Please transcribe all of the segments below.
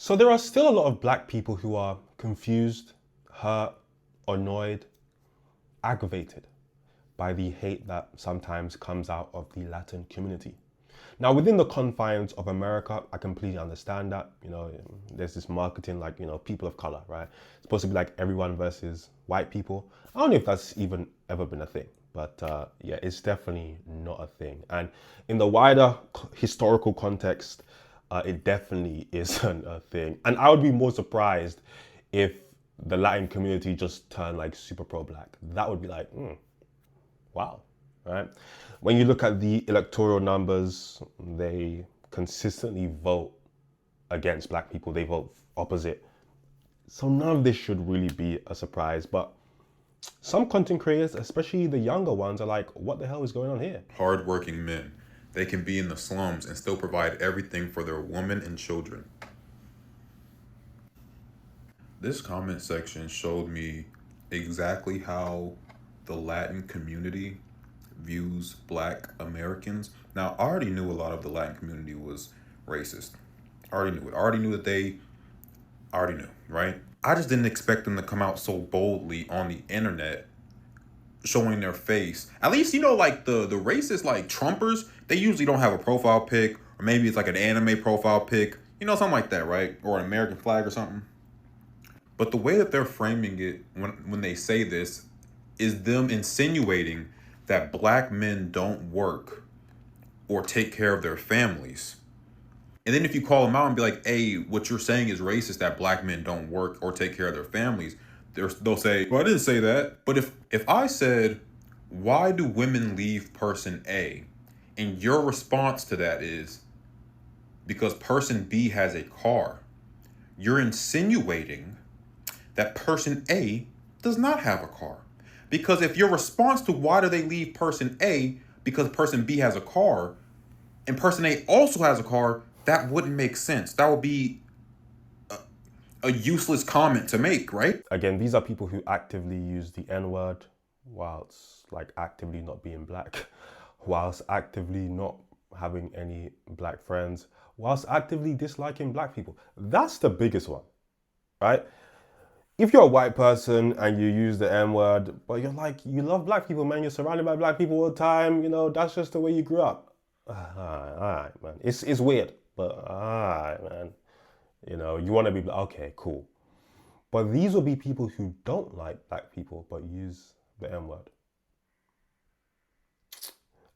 So there are still a lot of black people who are confused, hurt, annoyed, aggravated by the hate that sometimes comes out of the Latin community. Now, within the confines of America, I completely understand that. There's this marketing like, people of color, right? It's supposed to be like everyone versus white people. I don't know if that's even ever been a thing, but yeah, it's definitely not a thing. And in the wider historical context, it definitely isn't a thing. And I would be more surprised if the Latin community just turned like super pro-black. That would be like, wow, right? When you look at the electoral numbers, they consistently vote against black people. They vote opposite. So none of this should really be a surprise. But some content creators, especially the younger ones, are like, what the hell is going on here? Hardworking men. They can be in the slums and still provide everything for their women and children. This comment section showed me exactly how the Latin community views black Americans. Now, I already knew a lot of the Latin community was racist. I already knew it. I already knew that I already knew, right? I just didn't expect them to come out so boldly on the internet showing their face. At least, like the racist, like Trumpers, they usually don't have a profile pic, or maybe it's like an anime profile pic, something like that, right? Or an American flag or something. But the way that they're framing it when they say this is them insinuating that black men don't work or take care of their families. And then if you call them out and be like, hey, what you're saying is racist, that black men don't work or take care of their families, they'll say, well, I didn't say that. But if I said, why do women leave person A? And your response to that is, because person B has a car. You're insinuating that person A does not have a car. Because if your response to why do they leave person A because person B has a car and person A also has a car, that wouldn't make sense. That would be a useless comment to make, right? Again, these are people who actively use the N-word whilst like actively not being black, whilst actively not having any black friends, whilst actively disliking black people. That's the biggest one, right? If you're a white person and you use the N-word, but you're like, you love black people, man, you're surrounded by black people all the time, that's just the way you grew up. All right, man. It's weird, but all right, man. You want to be, okay, cool. But these will be people who don't like black people, but use the N-word.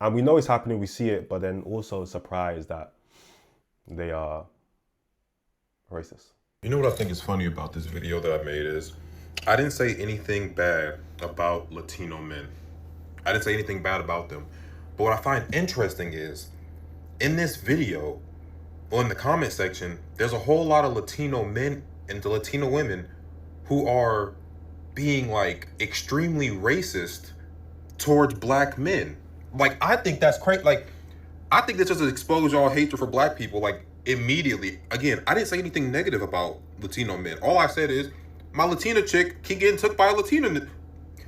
And we know it's happening, we see it, but then also surprised that they are racist. You know what I think is funny about this video that I made is I didn't say anything bad about Latino men. I didn't say anything bad about them. But what I find interesting is in this video, or in the comment section, there's a whole lot of Latino men and Latino women who are being like extremely racist towards black men. Like, I think that's crazy. Like, I think this just expose y'all hatred for black people, like, immediately. Again, I didn't say anything negative about Latino men. All I said is my Latina chick keep getting took by a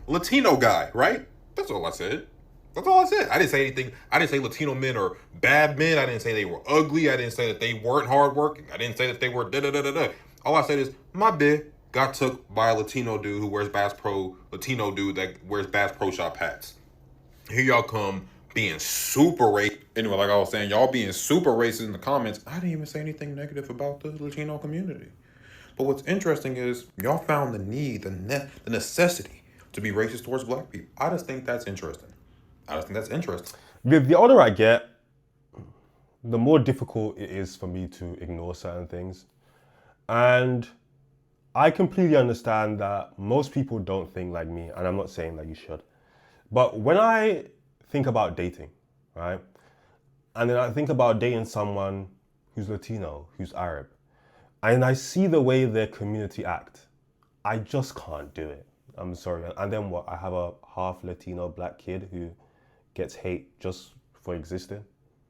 Latino guy, right? That's all I said. That's all I said. I didn't say anything. I didn't say Latino men are bad men. I didn't say they were ugly. I didn't say that they weren't hardworking. I didn't say that they were da-da-da-da-da. All I said is my bitch got took by a Latino dude who wears Bass Pro, Latino dude that wears Bass Pro Shop hats. Here y'all come being super racist. Anyway, like I was saying, y'all being super racist in the comments. I didn't even say anything negative about the Latino community. But what's interesting is y'all found the need, the necessity to be racist towards black people. I just think that's interesting. The older I get, the more difficult it is for me to ignore certain things. And I completely understand that most people don't think like me, and I'm not saying that you should. But when I think about dating, right? And then I think about dating someone who's Latino, who's Arab, and I see the way their community act, I just can't do it. I'm sorry. And then what? I have a half Latino black kid who gets hate just for existing.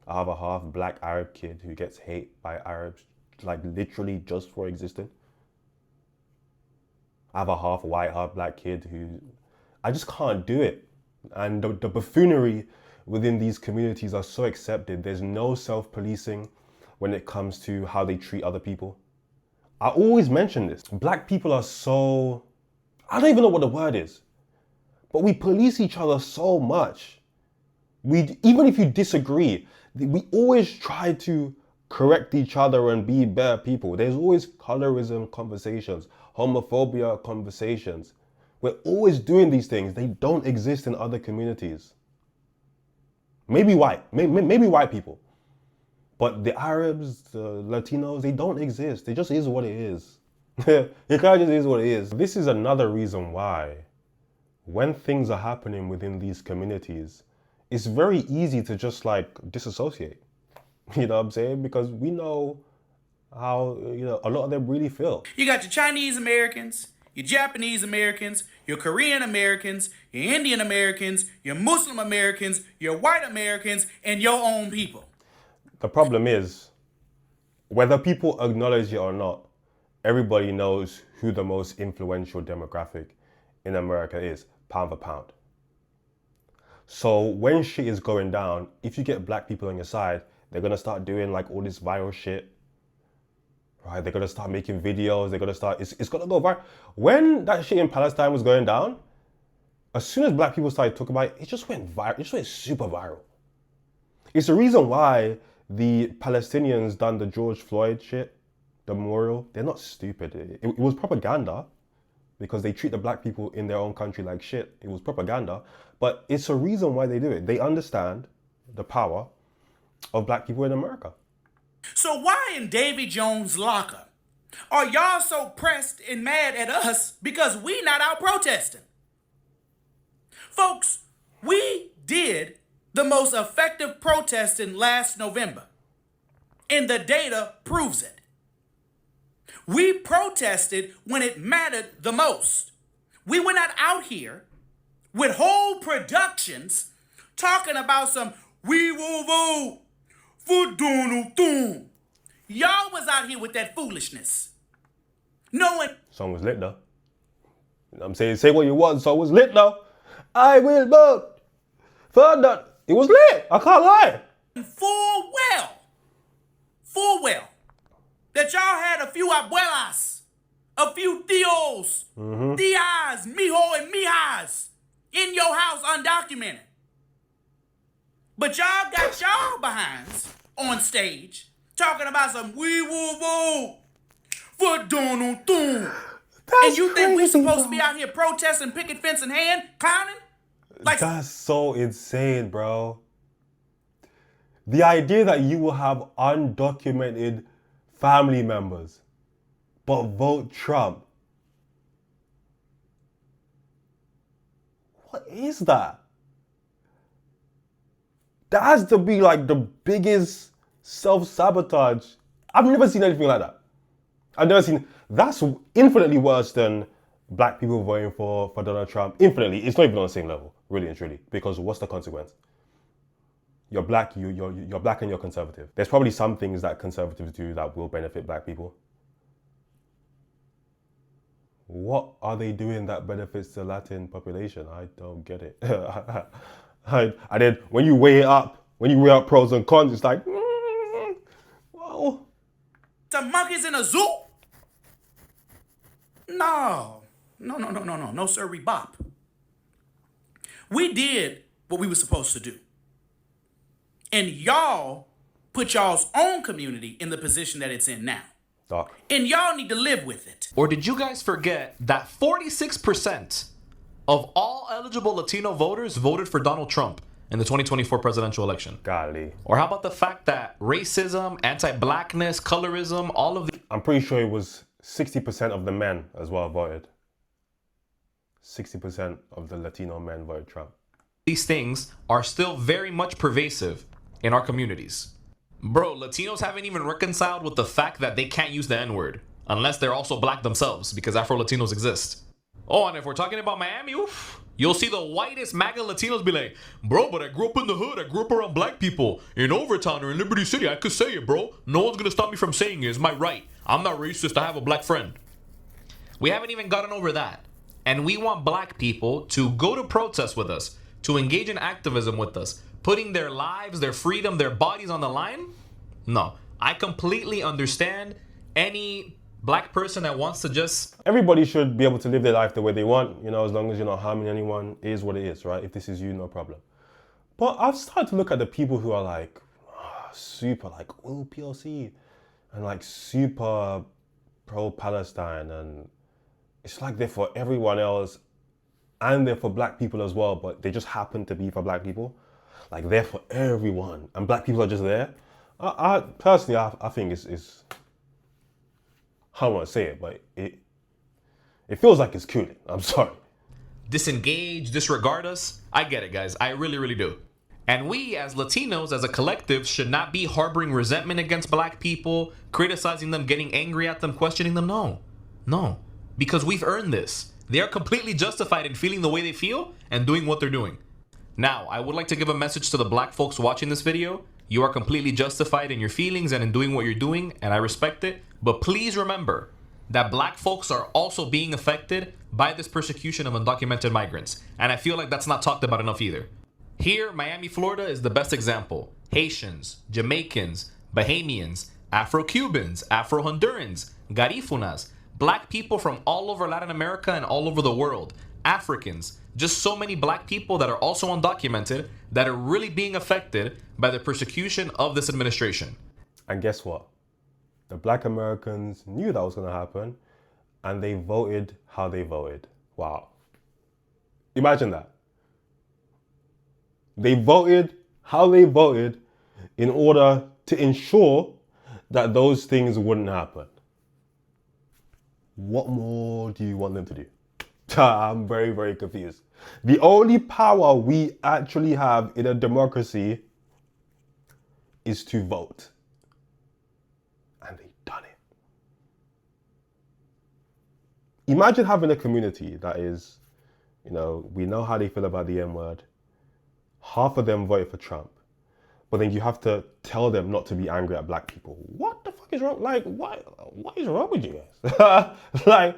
I have a half black Arab kid who gets hate by Arabs, like literally just for existing. I have a half white, half black kid who, I just can't do it. And the buffoonery within these communities are so accepted. There's no self-policing when it comes to how they treat other people. I always mention this. Black people are so, I don't even know what the word is, but we police each other so much. Even if you disagree, we always try to correct each other and be better people. There's always colorism conversations, homophobia conversations. We're always doing these things. They don't exist in other communities. Maybe maybe white people. But the Arabs, the Latinos, they don't exist. It just is what it is. It kind of just is what it is. This is another reason why, when things are happening within these communities, it's very easy to just like disassociate. You know what I'm saying? Because we know how, a lot of them really feel. You got your Chinese Americans, your Japanese Americans, your Korean Americans, your Indian Americans, your Muslim Americans, your white Americans, and your own people. The problem is, whether people acknowledge it or not, everybody knows who the most influential demographic in America is, pound for pound. So when shit is going down, if you get black people on your side, they're gonna start doing like all this viral shit, right? They're gonna start making videos. They're gonna start, it's gonna go viral. When that shit in Palestine was going down, as soon as black people started talking about it, it just went viral. It just went super viral. It's the reason why the Palestinians done the George Floyd shit, the memorial. They're not stupid. It was propaganda, because they treat the black people in their own country like shit. It was propaganda, but it's a reason why they do it. They understand the power of black people in America. So why in Davy Jones' locker are y'all so pressed and mad at us because we not out protesting? Folks, we did the most effective protesting last November, and the data proves it. We protested when it mattered the most. We were not out here with whole productions talking about some "we will vote for Donald Trump." Y'all was out here with that foolishness. Knowing Song was lit though. You know what I'm saying? Say what you want, song was lit though. I will vote for that. It was lit. I can't lie. full well, that y'all had a few abuelas, a few tios, tias, mijo, and mijas in your house undocumented. But y'all got y'all behinds on stage talking about some "we will vote for Donald Trump." And you think we supposed to be out here protesting, picket fence in hand, clowning? Like, that's so insane, bro. The idea that you will have undocumented family members but vote Trump. What is that? That has to be like the biggest self-sabotage. I've never seen anything like that. I've never seen, that's infinitely worse than black people voting for Donald Trump. Infinitely. It's not even on the same level, really and truly. Because what's the consequence? You're black, you're black and you're conservative. There's probably some things that conservatives do that will benefit black people. What are they doing that benefits the Latin population? I don't get it. And then when you weigh it up, pros and cons, it's like, well. some monkeys in a zoo? No, sir, bop. We did what we were supposed to do. And y'all put y'all's own community in the position that it's in now. And y'all need to live with it. Or did you guys forget that 46% of all eligible Latino voters voted for Donald Trump in the 2024 presidential election? Golly. Or how about the fact that racism, anti-blackness, colorism, all of the... I'm pretty sure it was 60% of the men as well voted. 60% of the Latino men voted Trump. These things are still very much pervasive in our communities. Bro, Latinos haven't even reconciled with the fact that they can't use the N-word unless they're also black themselves, because Afro-Latinos exist. Oh, and if we're talking about Miami, oof, you'll see the whitest MAGA Latinos be like, bro, but I grew up in the hood. I grew up around black people. In Overtown or in Liberty City, I could say it, bro. No one's gonna stop me from saying it. It's my right. I'm not racist. I have a black friend. We haven't even gotten over that. And we want black people to go to protests with us, to engage in activism with us, putting their lives, their freedom, their bodies on the line? No. I completely understand any black person that wants to just... Everybody should be able to live their life the way they want, you know, as long as you're not harming anyone. It is what it is, right? If this is you, no problem. But I've started to look at the people who are like super like, oh, PLC, and like super pro-Palestine, and it's like they're for everyone else and they're for black people as well, but they just happen to be for black people. Like they're for everyone and black people are just there. I personally, I think it's I don't want to say it, but it feels like it's cooling. I'm sorry. disengage, disregard us. I get it, guys. I really, really do. And we, as Latinos, as a collective, should not be harboring resentment against black people, criticizing them, getting angry at them, questioning them. No. Because we've earned this. They are completely justified in feeling the way they feel and doing what they're doing. Now, I would like to give a message to the black folks watching this video. You are completely justified in your feelings and in doing what you're doing, and I respect it. But please remember that black folks are also being affected by this persecution of undocumented migrants. And I feel like that's not talked about enough either. Here, Miami, Florida is the best example. Haitians, Jamaicans, Bahamians, Afro-Cubans, Afro-Hondurans, Garifunas, black people from all over Latin America and all over the world, Africans, just so many black people that are also undocumented that are really being affected by the persecution of this administration. And guess what? The black Americans knew that was going to happen and they voted how they voted. Wow. Imagine that. They voted how they voted in order to ensure that those things wouldn't happen. What more do you want them to do? I'm very, very confused. The only power we actually have in a democracy is to vote. And they've done it. Imagine having a community that is, we know how they feel about the N-word. Half of them voted for Trump. But then you have to tell them not to be angry at black people. What the fuck is wrong? Like, what is wrong with you guys? Like,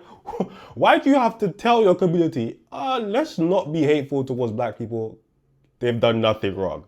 why do you have to tell your community, let's not be hateful towards black people? They've done nothing wrong.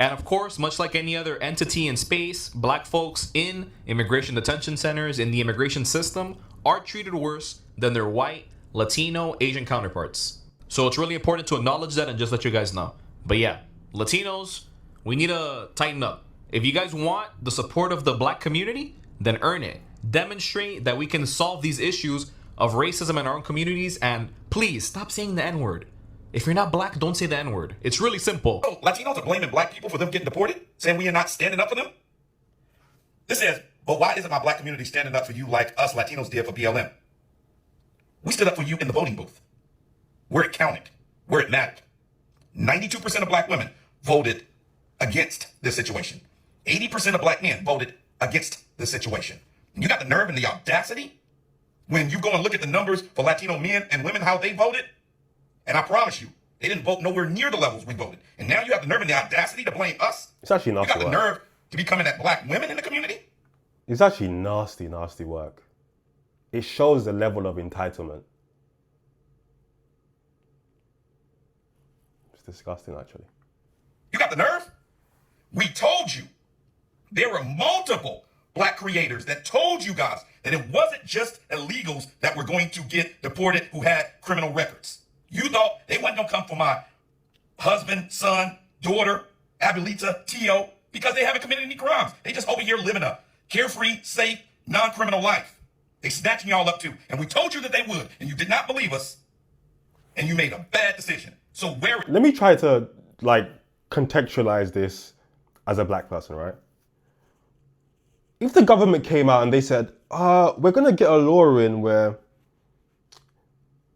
And of course, much like any other entity in space, black folks in immigration detention centers, in the immigration system, are treated worse than their white, Latino, Asian counterparts. So it's really important to acknowledge that and just let you guys know. But yeah, Latinos, we need to tighten up. If you guys want the support of the black community, then earn it. Demonstrate that we can solve these issues of racism in our own communities, and please stop saying the N-word. If you're not black, don't say the N-word. It's really simple. Oh, Latinos are blaming black people for them getting deported, saying we are not standing up for them? This says, but why isn't my black community standing up for you like us Latinos did for BLM? We stood up for you in the voting booth, where it counted, where it mattered. 92% of black women voted against this situation. 80% of black men voted against this situation. And you got the nerve and the audacity when you go and look at the numbers for Latino men and women, how they voted. And I promise you, they didn't vote nowhere near the levels we voted. And now you have the nerve and the audacity to blame us. It's actually nasty work. You got the nerve to be coming at black women in the community? It's actually nasty, nasty work. It shows the level of entitlement. It's disgusting, actually. You got the nerve? We told you. There were multiple black creators that told you guys that it wasn't just illegals that were going to get deported who had criminal records. You thought they wasn't going to come for my husband, son, daughter, Abuelita, Tio, because they haven't committed any crimes. They just over here living a carefree, safe, non-criminal life. They snatching y'all up too. And we told you that they would, and you did not believe us, and you made a bad decision. So where... Let me try to, contextualize this as a black person, right? If the government came out and they said, we're going to get a law in where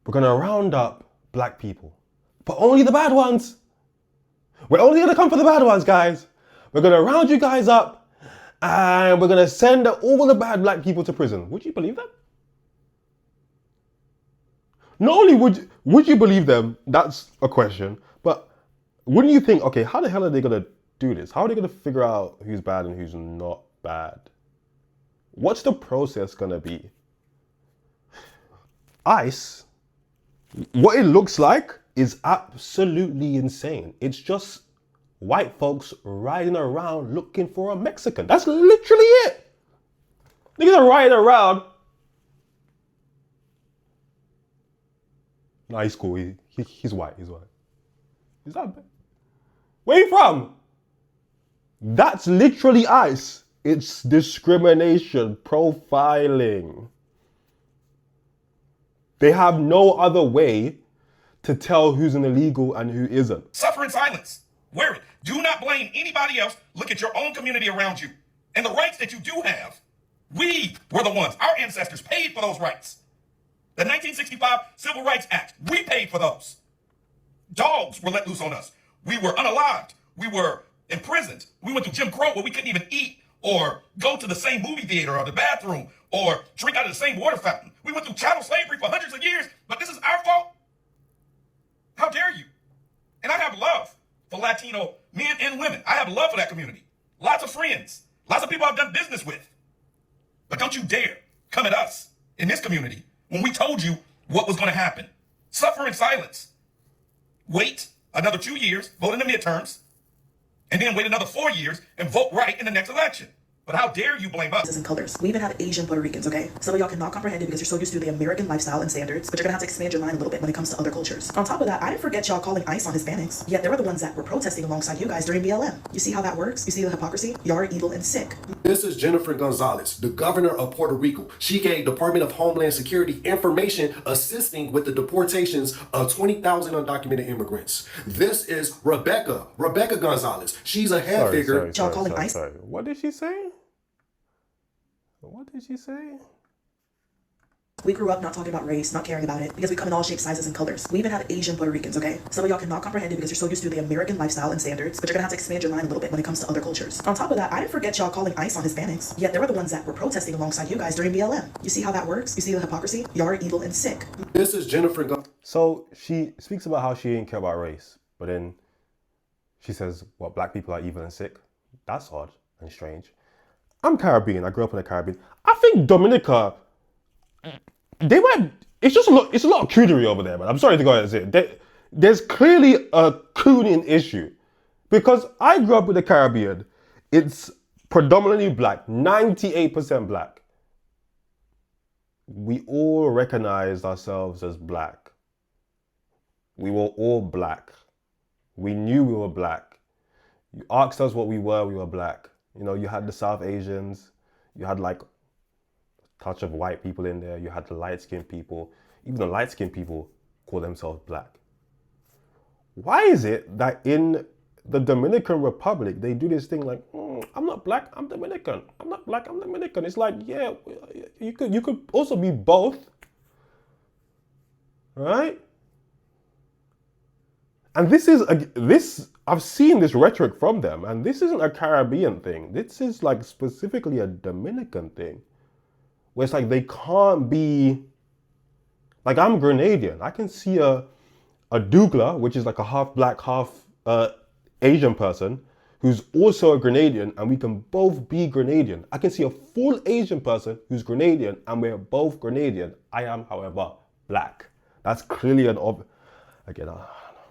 we're going to round up black people, but only the bad ones. We're only going to come for the bad ones, guys. We're going to round you guys up and we're going to send all the bad black people to prison. Would you believe that? Not only would you believe them, that's a question, but wouldn't you think, okay, how the hell are they going to do this? How are they going to figure out who's bad and who's not bad? What's the process going to be? ICE, what it looks like is absolutely insane. It's just white folks riding around looking for a Mexican. That's literally it. Niggas are riding around. Nah, he's cool. He's white. He's white. Is that bad? Where you from? That's literally ICE. It's discrimination, profiling. They have no other way to tell who's an illegal and who isn't. Suffer in silence. Wear it. Do not blame anybody else. Look at your own community around you. And the rights that you do have, we were the ones. Our ancestors paid for those rights. The 1965 Civil Rights Act, we paid for those. Dogs were let loose on us. We were unalived. We were imprisoned. We went to Jim Crow where we couldn't even eat or go to the same movie theater or the bathroom or drink out of the same water fountain. We went through chattel slavery for hundreds of years, but this is our fault? How dare you? And I have love for Latino men and women. I have love for that community. Lots of friends. Lots of people I've done business with. But don't you dare come at us in this community when we told you what was going to happen. Suffer in silence. Wait another 2 years, vote in the midterms, and then wait another 4 years and vote right in the next election. But how dare you blame us? And colors. We even have Asian Puerto Ricans, okay? Some of y'all cannot comprehend it because you're so used to the American lifestyle and standards, but you're gonna have to expand your mind a little bit when it comes to other cultures. On top of that, I didn't forget y'all calling ICE on Hispanics, yet they were the ones that were protesting alongside you guys during BLM. You see how that works? You see the hypocrisy? Y'all are evil and sick. This is Jennifer Gonzalez, the governor of Puerto Rico. She gave Department of Homeland Security information assisting with the deportations of 20,000 undocumented immigrants. This is Rebecca Gonzalez. She's a head figure. Y'all calling ICE? Sorry. What did she say? What did she say? We grew up not talking about race, not caring about it, because we come in all shapes, sizes, and colors. We even have Asian Puerto Ricans, okay? Some of y'all cannot comprehend it because you're so used to the American lifestyle and standards, but you're gonna have to expand your mind a little bit when it comes to other cultures. On top of that, I didn't forget y'all calling ICE on Hispanics, yet they were the ones that were protesting alongside you guys during BLM. You see how that works? You see the hypocrisy? Y'all are evil and sick. This is Jennifer Gonzalez. So she speaks about how she didn't care about race, but then she says, what, black people are evil and sick? That's odd and strange. I'm Caribbean. I grew up in the Caribbean. I think Dominica, it's a lot of coonery over there, man. I'm sorry to go ahead and say it. There's clearly a cooning issue because I grew up in the Caribbean. It's predominantly black, 98% black. We all recognized ourselves as black. We were all black. We knew we were black. You asked us what we were black. You know, you had the South Asians, you had like a touch of white people in there, you had the light-skinned people. Even the light-skinned people call themselves black. Why is it that in the Dominican Republic, they do this thing like, I'm not black, I'm Dominican. I'm not black, I'm Dominican. It's like, yeah, you could also be both, right? And I've seen this rhetoric from them, and this isn't a Caribbean thing. This is like specifically a Dominican thing, where it's like they can't be, like I'm Grenadian. I can see a Dougla, which is like a half black, half Asian person, who's also a Grenadian, and we can both be Grenadian. I can see a full Asian person who's Grenadian, and we're both Grenadian. I am, however, black. That's clearly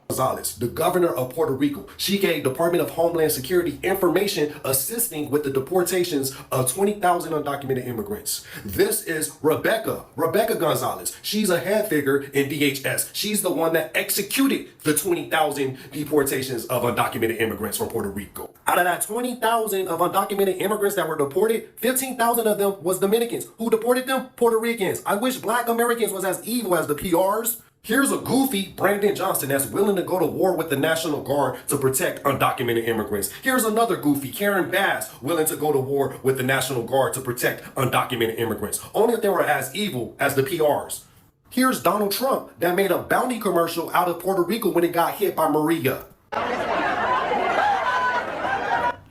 Gonzalez, the governor of Puerto Rico. She gave Department of Homeland Security information assisting with the deportations of 20,000 undocumented immigrants. This is Rebecca Gonzalez. She's a head figure in DHS. She's the one that executed the 20,000 deportations of undocumented immigrants from Puerto Rico. Out of that 20,000 of undocumented immigrants that were deported, 15,000 of them was Dominicans. Who deported them? Puerto Ricans. I wish black Americans was as evil as the PRs. Here's a goofy Brandon Johnson that's willing to go to war with the National Guard to protect undocumented immigrants. Here's another goofy, Karen Bass, willing to go to war with the National Guard to protect undocumented immigrants. Only if they were as evil as the PRs. Here's Donald Trump that made a bounty commercial out of Puerto Rico when it got hit by Maria.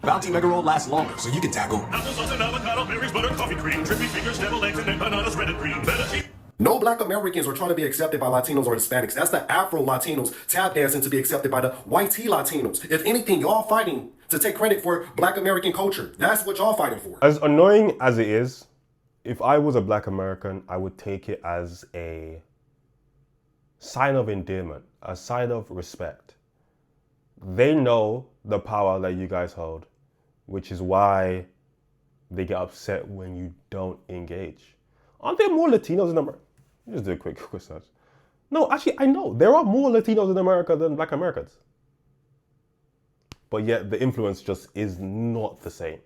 Bounty mega roll lasts longer, so you can tackle Applesauce and avocado, berries, butter, coffee cream, trippy fingers, deviled eggs, and then bananas, breaded green. No black Americans are trying to be accepted by Latinos or Hispanics. That's the Afro Latinos tap dancing to be accepted by the white tea Latinos. If anything, y'all fighting to take credit for black American culture. That's what y'all fighting for. As annoying as it is, if I was a black American, I would take it as a sign of endearment, a sign of respect. They know the power that you guys hold, which is why they get upset when you don't engage. Aren't there more Latinos in America? Just do a quick search. No, actually, I know. There are more Latinos in America than Black Americans. But yet the influence just is not the same.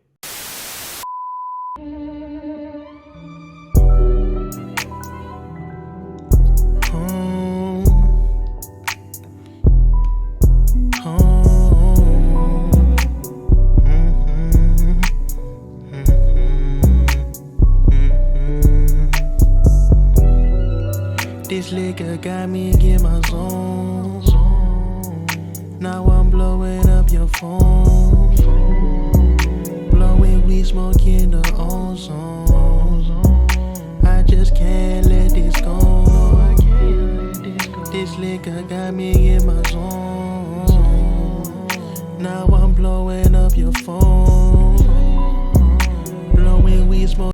This liquor got me in my zone. Now I'm blowing up your phone. Blowing weed, smoking the ozone.